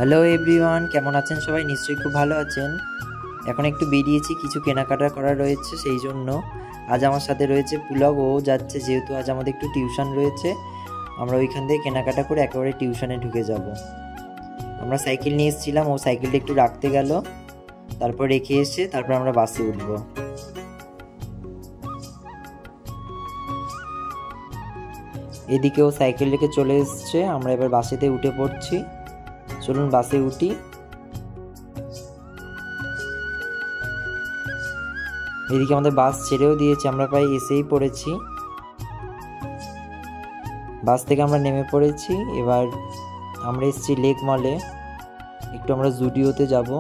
Hello everyone, কেমন আছেন সবাই? নিশ্চয়ই খুব ভালো আছেন। এখন একটু বেরিয়েছি, কিছু কেনাকাটা করা রয়েছে, সেই জন্য আজ আমার সাথে রয়েছে পুলক। ও যাচ্ছে, যেহেতু আজ আমাদের একটু টিউশন রয়েছে, আমরা ওইখান থেকে কেনাকাটা করে একেবারে টিউশনে ঢুকে যাব। আমরা সাইকেল নিয়ে এসেছিলাম, ও সাইকেলটা একটু রাখতে গেল, তারপর রেখে এসে তারপর আমরা বাসে উঠবো। এদিকে ও সাইকেল রেখে চলে এসছে, আমরা এবার বাসেতে উঠে পড়ছি। চলুন বাসে উঠি। এদিকে আমাদের বাস ছেড়েও দিয়েছে, আমরা প্রায় এসেই পড়েছি। বাস থেকে আমরা নেমে পড়েছি। এবার আমরা এসেছি লেক মলে, একটু আমরা জুডিওতে যাব।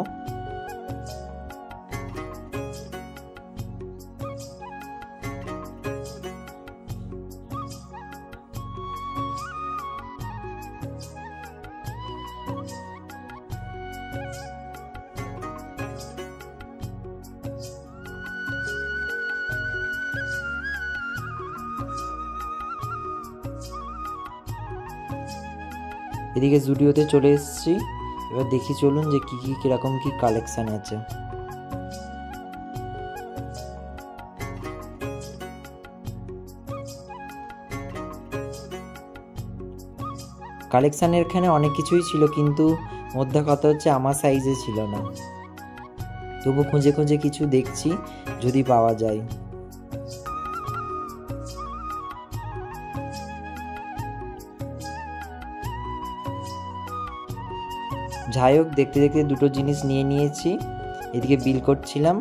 এদিকে জুডিওতে চলে এসেছি, এবার দেখি চলুন যে কিরকম কি কালেকশন আছে। কালেকশানের এখানে অনেক কিছুই ছিল, কিন্তু মধ্যে কথা হচ্ছে আমার সাইজে ছিল না। তবু খুঁজে খুঁজে কিছু দেখছি, যদি পাওয়া যায়। যাই হোক, দেখতে দেখতে দুটো জিনিস নিয়ে নিয়েছি। এদিকে বিল করছিলাম,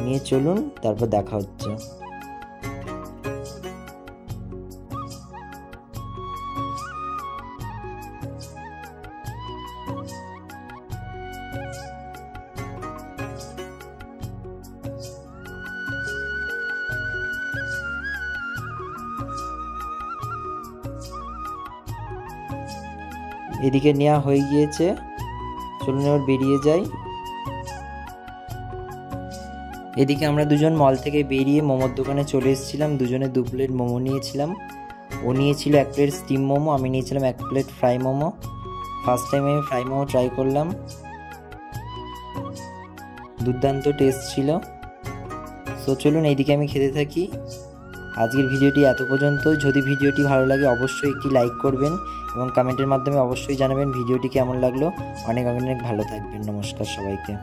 নিয়ে চলুন তারপর দেখা হচ্ছে। এদিকে নেওয়া হয়ে গিয়েছে, চলুন এবার বেরিয়ে যাই। এদিকে আমরা দুজন মল থেকে বেরিয়ে মোমোর দোকানে চলে এসেছিলাম। দুজনে 2 প্লেট মোমো নিয়েছিলাম। ও নিয়েছিল 1 প্লেট স্টিম মোমো, আমি নিয়েছিলাম 1 plate fry momo. First time আমি ফ্রাই মোমো ট্রাই করলাম, দুর্দান্ত টেস্ট ছিল। সো চলুন এইদিকে আমি খেতে থাকি। আজকের ভিডিওটি এত পর্যন্ত। যদি ভিডিওটি ভালো লাগে অবশ্যই একটি লাইক করবেন এবং কমেন্টের মাধ্যমে অবশ্যই জানাবেন ভিডিওটি কেমন লাগলো। অনেক অনেক ভালো থাকবেন। নমস্কার সবাইকে।